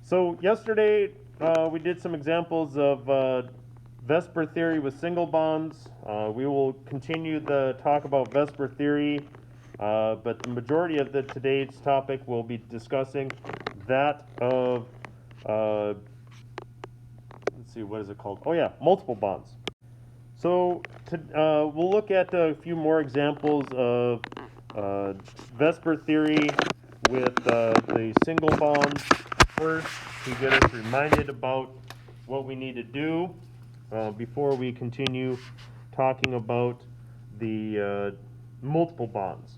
So yesterday we did some examples of VSPER theory with single bonds. We will continue the talk about VSPER theory, but the majority of today's topic will be discussing that of, let's see, what is it called? Oh yeah, multiple bonds. So we'll look at a few more examples of VSPER theory with the single bonds first to get us reminded about what we need to do before we continue talking about the multiple bonds.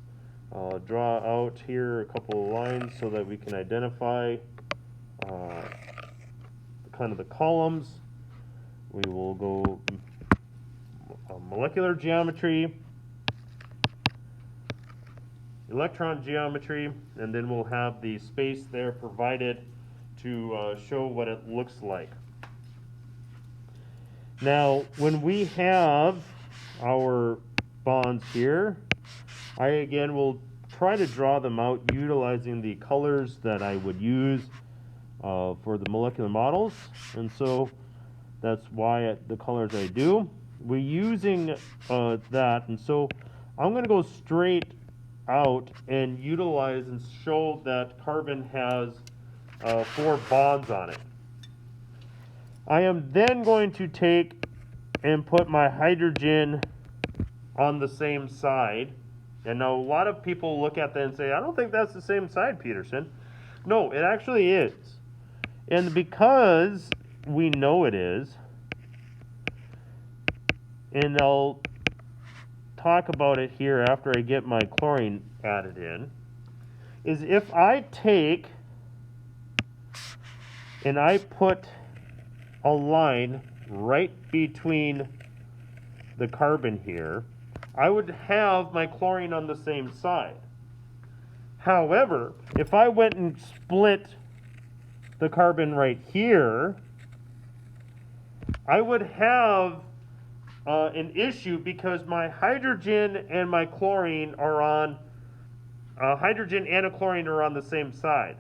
I'll draw out here a couple of lines so that we can identify kind of the columns. We will go molecular geometry, electron geometry, and then we'll have the space there provided to show what it looks like. Now, when we have our bonds here, I again will try to draw them out utilizing the colors that I would use for the molecular models, and so that's why the colors I do. We're using that, and so I'm going to go straight out and utilize and show that carbon has 4 bonds on it. I am then going to take and put my hydrogen on the same side. And now a lot of people look at that and say, I don't think that's the same side, Peterson. No, it actually is. And because we know it is, and I'll talk about it here after I get my chlorine added in, is if I take and I put a line right between the carbon here, I would have my chlorine on the same side. However, if I went and split the carbon right here, I would have an issue because my hydrogen and my chlorine are on, hydrogen and a chlorine are on the same side.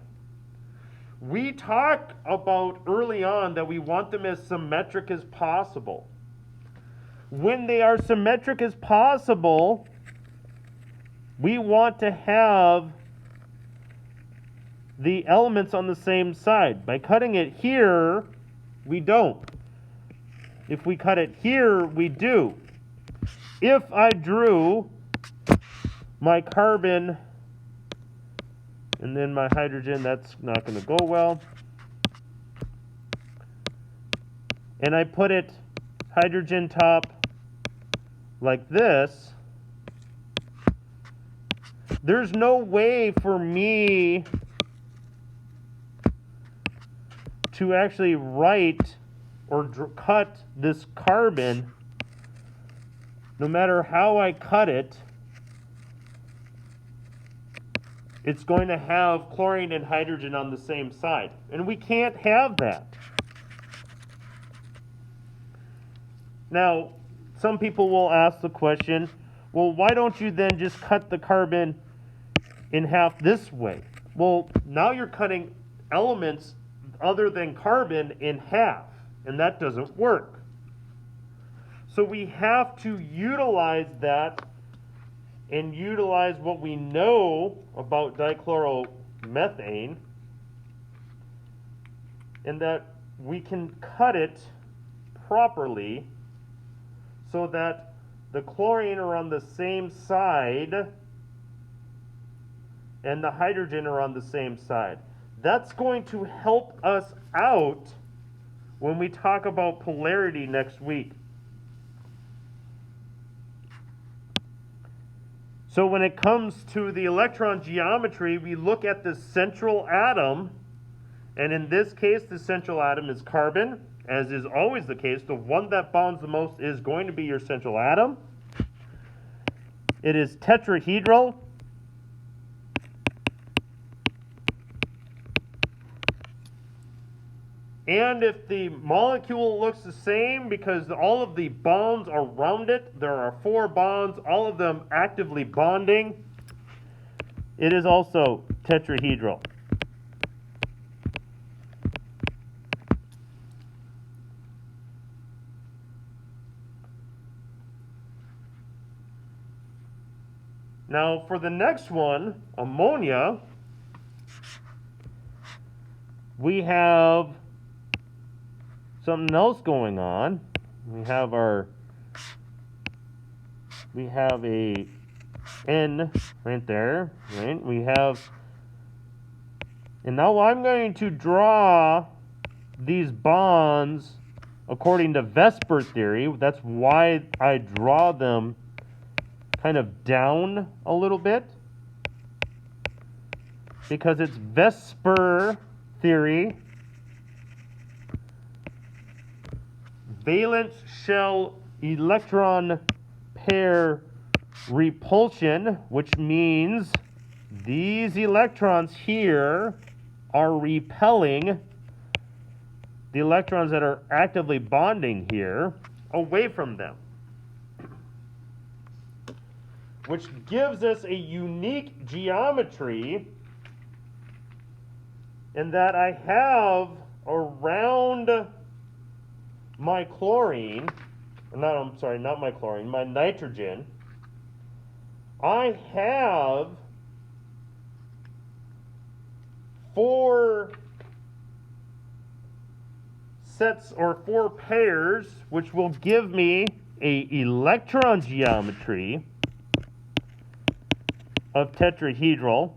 We talked about early on that we want them as symmetric as possible. When they are symmetric as possible, we want to have the elements on the same side. By cutting it here, we don't. If we cut it here, we do. If I drew my carbon and then my hydrogen, that's not going to go well. And I put it hydrogen top like this. There's no way for me to actually write or cut this carbon, no matter how I cut it, it's going to have chlorine and hydrogen on the same side. And we can't have that. Now, some people will ask the question, well, why don't you then just cut the carbon in half this way? Well, now you're cutting elements other than carbon in half, and that doesn't work. So we have to utilize that and utilize what we know about dichloromethane, and that we can cut it properly so that the chlorine are on the same side and the hydrogen are on the same side. That's going to help us out when we talk about polarity next week. So when it comes to the electron geometry, we look at the central atom, and in this case, the central atom is carbon. As is always the case, the one that bonds the most is going to be your central atom. It is tetrahedral. And if the molecule looks the same, because all of the bonds are around it, there are 4 bonds, all of them actively bonding, it is also tetrahedral. Now for the next one, ammonia, we have something else going on. We have a N right there, right? And now I'm going to draw these bonds according to VSPER theory. That's why I draw them kind of down a little bit, because it's VSPER theory. Valence shell electron pair repulsion, which means these electrons here are repelling the electrons that are actively bonding here away from them, which gives us a unique geometry in that I have around my chlorine, my nitrogen, I have 4 sets or 4 pairs, which will give me a electron geometry of tetrahedral,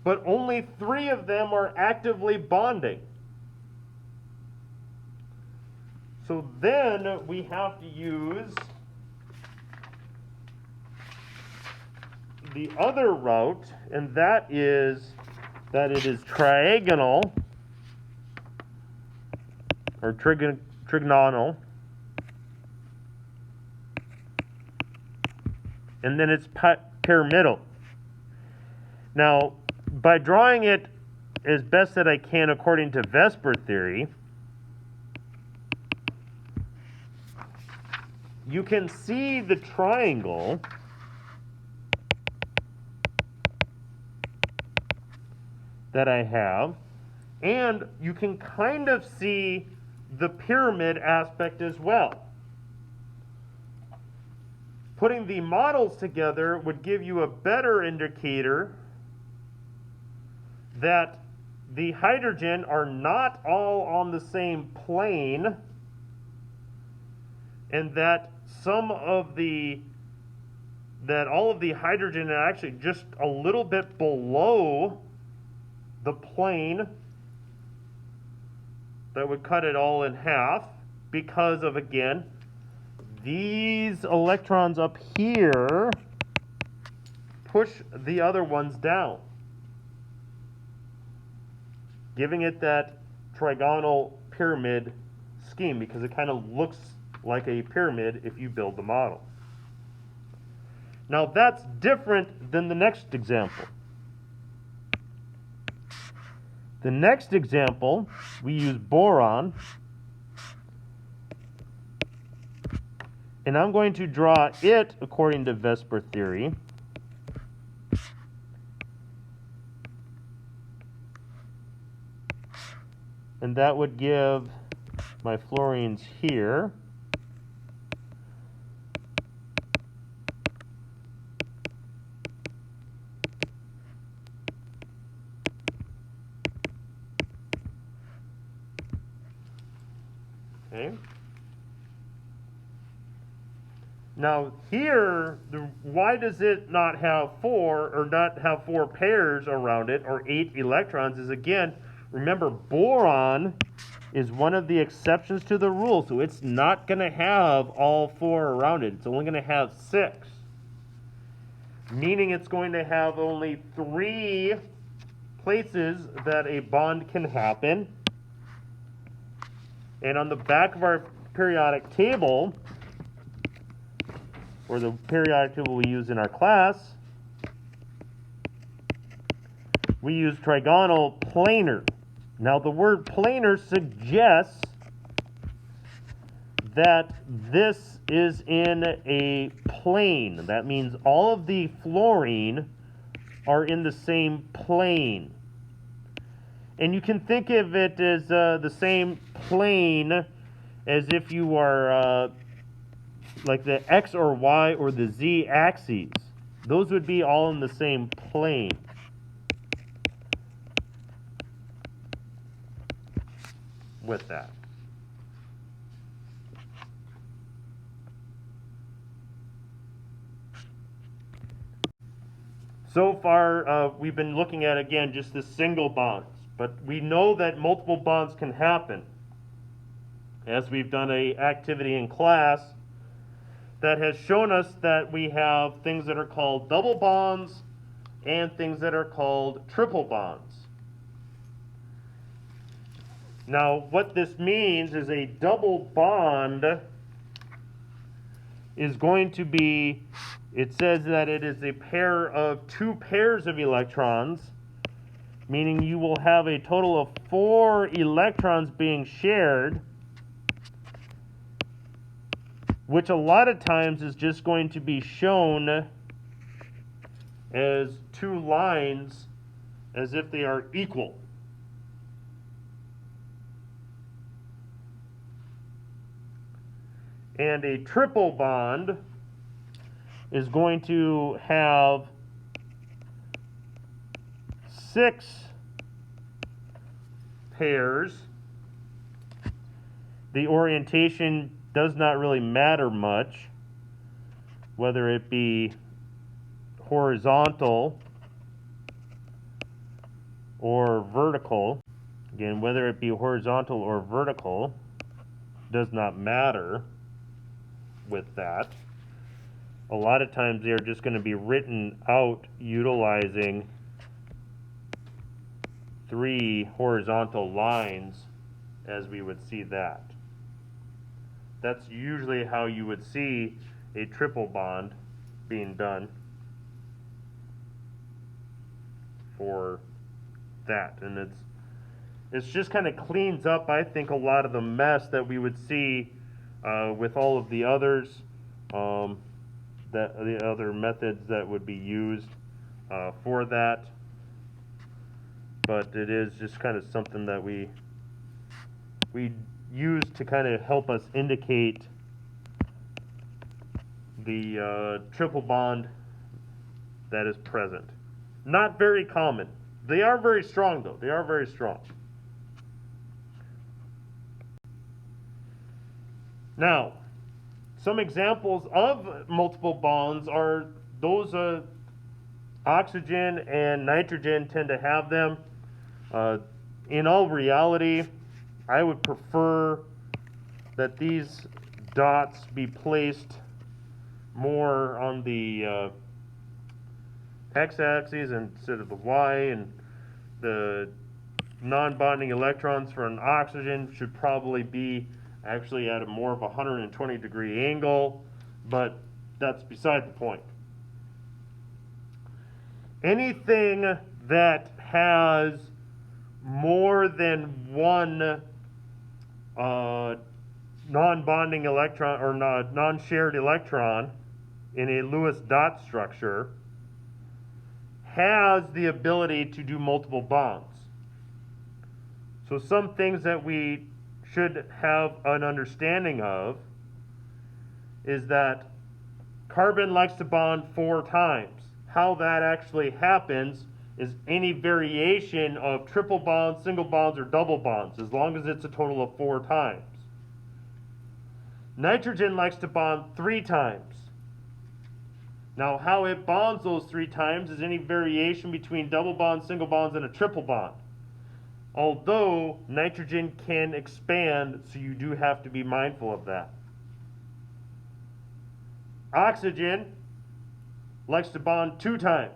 but only 3 of them are actively bonding. So then we have to use the other route, and that is that it is trigonal or trigonal, and then it's pyramidal. Now, by drawing it as best that I can according to VSPER theory, you can see the triangle that I have, and you can kind of see the pyramid aspect as well. Putting the models together would give you a better indicator that the hydrogen are not all on the same plane, and that all of the hydrogen are actually just a little bit below the plane that would cut it all in half, because of, again, these electrons up here push the other ones down, giving it that trigonal pyramid scheme, because it kind of looks like a pyramid if you build the model. Now that's different than the next example. The next example, we use boron, and I'm going to draw it according to VSPER theory. And that would give my fluorines here. Okay. Now here, why does it not have 4 or not have 4 pairs around it or 8 electrons is, again, remember, boron is one of the exceptions to the rule, so it's not going to have all 4 around it. It's only going to have 6, meaning it's going to have only 3 places that a bond can happen. And on the back of our periodic table, or the periodic table we use in our class, we use trigonal planar. Now the word planar suggests that this is in a plane. That means all of the fluorine are in the same plane. And you can think of it as the same plane as if you are like the X or Y or the Z axes, those would be all in the same plane. With that. So far, we've been looking at, again, just the single bonds. But we know that multiple bonds can happen. As we've done an activity in class that has shown us that we have things that are called double bonds and things that are called triple bonds. Now, what this means is a double bond is going to be, it says that it is a pair of two pairs of electrons, meaning you will have a total of 4 electrons being shared, which a lot of times is just going to be shown as 2 lines as if they are equal. And a triple bond is going to have 6 pairs. The orientation does not really matter much, whether it be horizontal or vertical. Again, whether it be horizontal or vertical does not matter with that. A lot of times they're just going to be written out utilizing 3 horizontal lines as we would see that. That's usually how you would see a triple bond being done for that. And it's just kind of cleans up, I think, a lot of the mess that we would see with all of the others, that the other methods that would be used for that. But it is just kind of something that we use to kind of help us indicate the triple bond that is present. Not very common. They are very strong, though. They are very strong. Now, some examples of multiple bonds are those oxygen and nitrogen tend to have them. In all reality, I would prefer that these dots be placed more on the x-axis instead of the y, and the non-bonding electrons for an oxygen should probably be actually at a more of a 120-degree angle, but that's beside the point. Anything that has more than one non-bonding electron or non-shared electron in a Lewis dot structure has the ability to do multiple bonds. So some things that we should have an understanding of is that carbon likes to bond 4 times. How that actually happens is any variation of triple bonds, single bonds, or double bonds, as long as it's a total of 4 times. Nitrogen likes to bond 3 times. Now, how it bonds those 3 times is any variation between double bonds, single bonds, and a triple bond. Although nitrogen can expand, so you do have to be mindful of that. Oxygen likes to bond 2 times.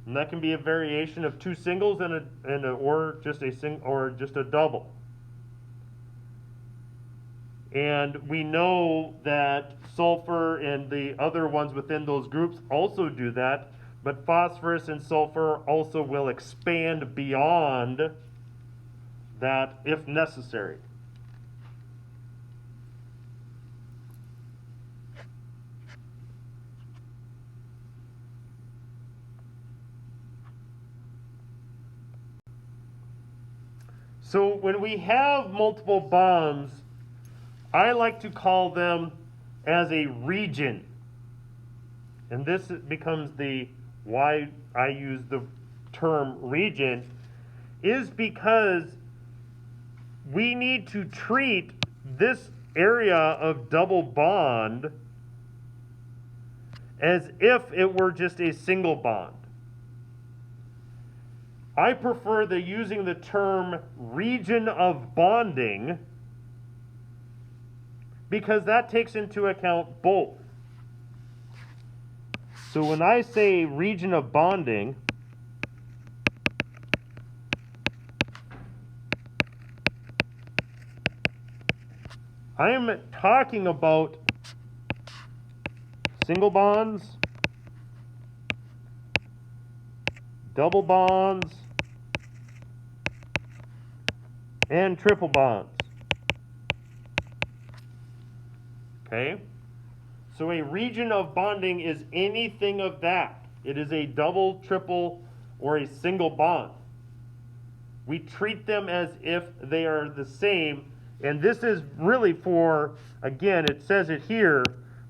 And that can be a variation of 2 singles or just a double. And we know that sulfur and the other ones within those groups also do that, but phosphorus and sulfur also will expand beyond that if necessary. So when we have multiple bonds, I like to call them as a region. And this becomes the why I use the term region, is because we need to treat this area of double bond as if it were just a single bond. I prefer using the term region of bonding because that takes into account both. So when I say region of bonding, I am talking about single bonds, double bonds, and triple bonds. Okay? So a region of bonding is anything of that. It is a double, triple, or a single bond. We treat them as if they are the same, and this is really for, again, it says it here,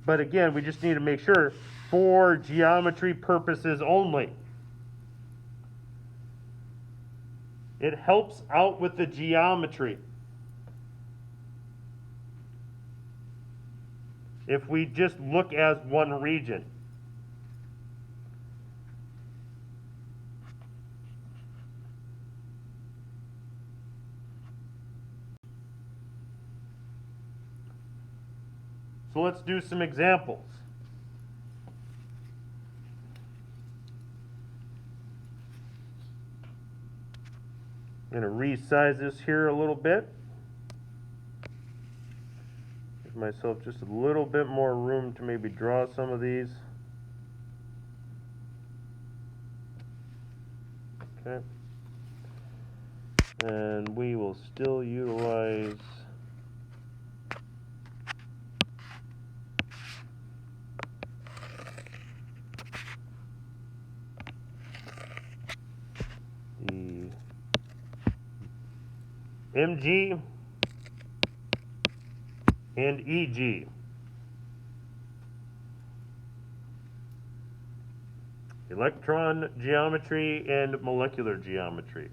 but again, we just need to make sure, for geometry purposes only. It helps out with the geometry. If we just look as one region. So let's do some examples. I'm going to resize this here a little bit. Give myself just a little bit more room to maybe draw some of these. Okay. And we will still utilize the MG and EG. Electron geometry and molecular geometry.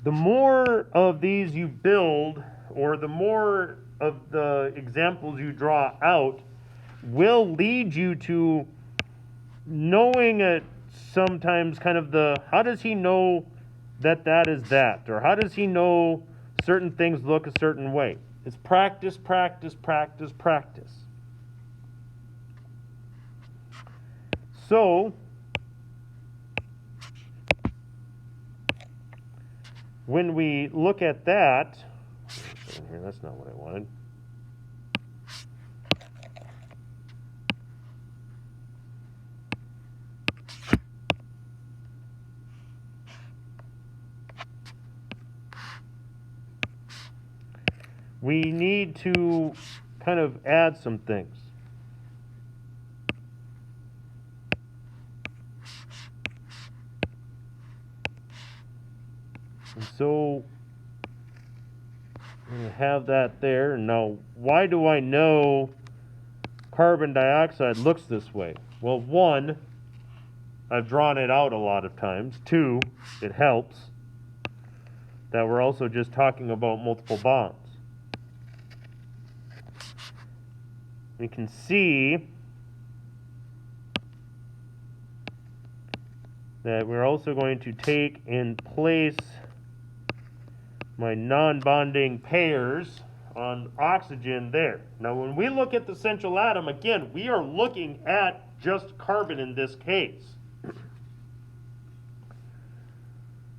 The more of these you build, or the more of the examples you draw out, will lead you to knowing sometimes kind of the, how does he know that that is that? Or how does he know certain things look a certain way? It's practice, practice, practice, practice. So, when we look at that, that's not what I wanted. We need to kind of add some things. And so I'm going to have that there. Now, why do I know carbon dioxide looks this way? Well, one, I've drawn it out a lot of times. Two, it helps that we're also just talking about multiple bonds. We can see that we're also going to take and place my non-bonding pairs on oxygen there. Now when we look at the central atom, again, we are looking at just carbon in this case.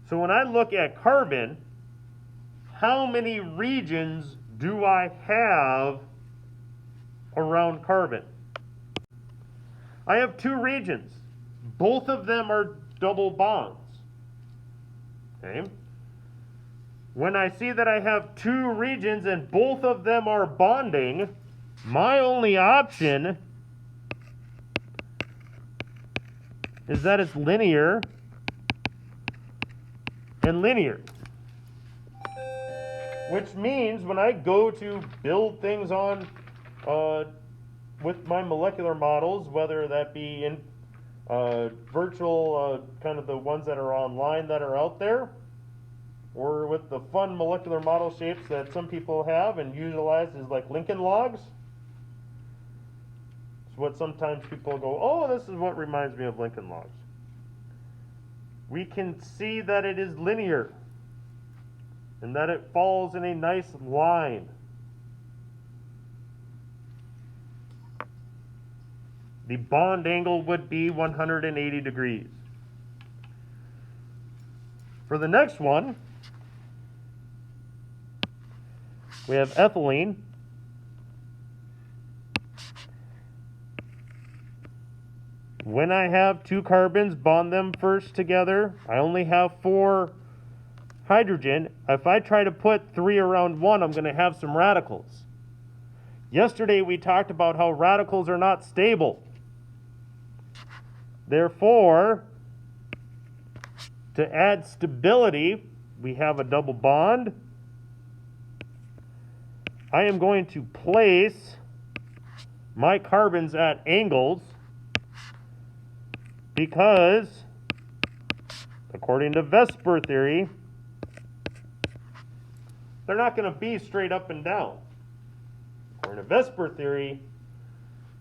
So when I look at carbon, how many regions do I have around carbon? I have two regions. Both of them are double bonds. Okay? When I see that I have two regions and both of them are bonding, my only option is that it's linear and linear. Which means when I go to build things on with my molecular models, whether that be in virtual, kind of the ones that are online that are out there, or with the fun molecular model shapes that some people have and utilize as like Lincoln logs. It's what sometimes people go, oh, this is what reminds me of Lincoln logs. We can see that it is linear and that it falls in a nice line. The bond angle would be 180 degrees. For the next one, we have ethylene. When I have two carbons, bond them first together. I only have 4 hydrogen. If I try to put 3 around 1, I'm going to have some radicals. Yesterday we talked about how radicals are not stable. Therefore, to add stability, we have a double bond. I am going to place my carbons at angles because, according to VSPER theory, they're not going to be straight up and down. According to VSPER theory,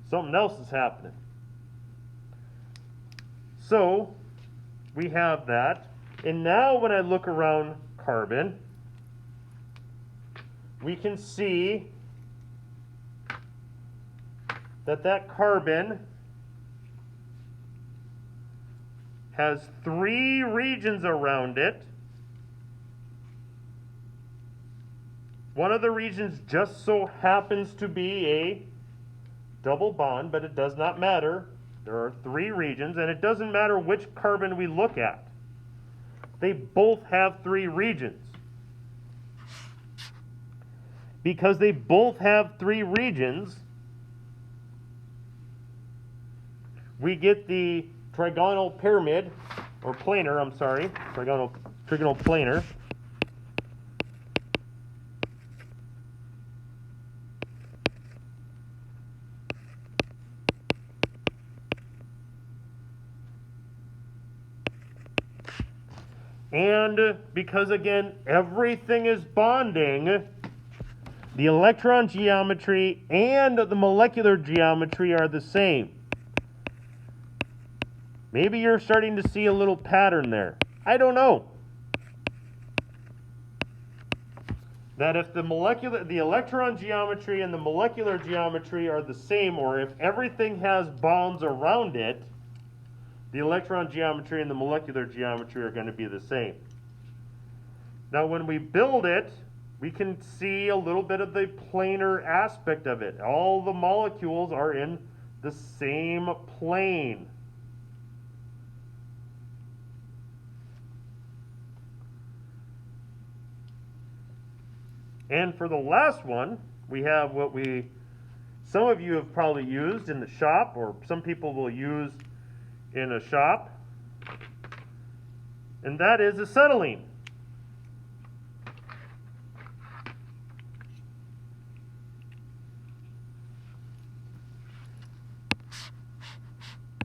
something else is happening. So, we have that. And now when I look around carbon, we can see that that carbon has 3 regions around it. One of the regions just so happens to be a double bond, but it does not matter. There are 3 regions, and it doesn't matter which carbon we look at. They both have 3 regions. Because they both have 3 regions, we get the trigonal pyramid, or planar, I'm sorry, trigonal planar. And because, again, everything is bonding, the electron geometry and the molecular geometry are the same. Maybe you're starting to see a little pattern there. I don't know. That if the electron geometry and the molecular geometry are the same, or if everything has bonds around it, the electron geometry and the molecular geometry are going to be the same. Now when we build it, we can see a little bit of the planar aspect of it. All the molecules are in the same plane. And for the last one, we have what some of you have probably used in the shop, or some people will use in a shop, and that is acetylene.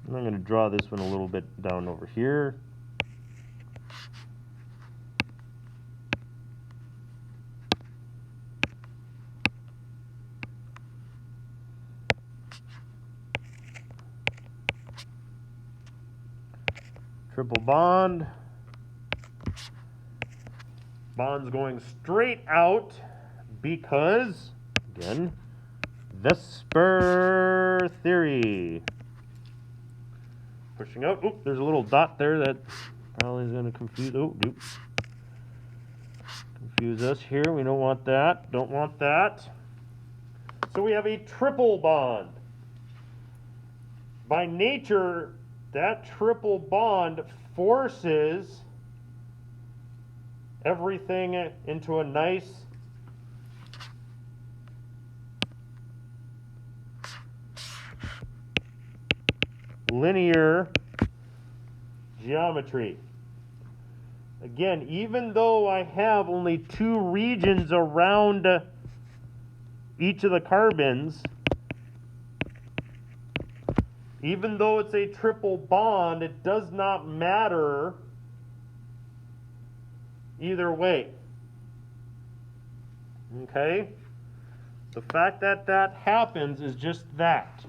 I'm going to draw this one a little bit down over here. Triple bond. Bond's going straight out because, again, VSPER theory. Pushing out. Oh, there's a little dot there that probably is going to confuse. Oh, oops. Confuse us here. We don't want that. Don't want that. So we have a triple bond. By nature, that triple bond forces everything into a nice linear geometry. Again, even though I have only 2 regions around each of the carbons, even though it's a triple bond, it does not matter either way. Okay? The fact that that happens is just that.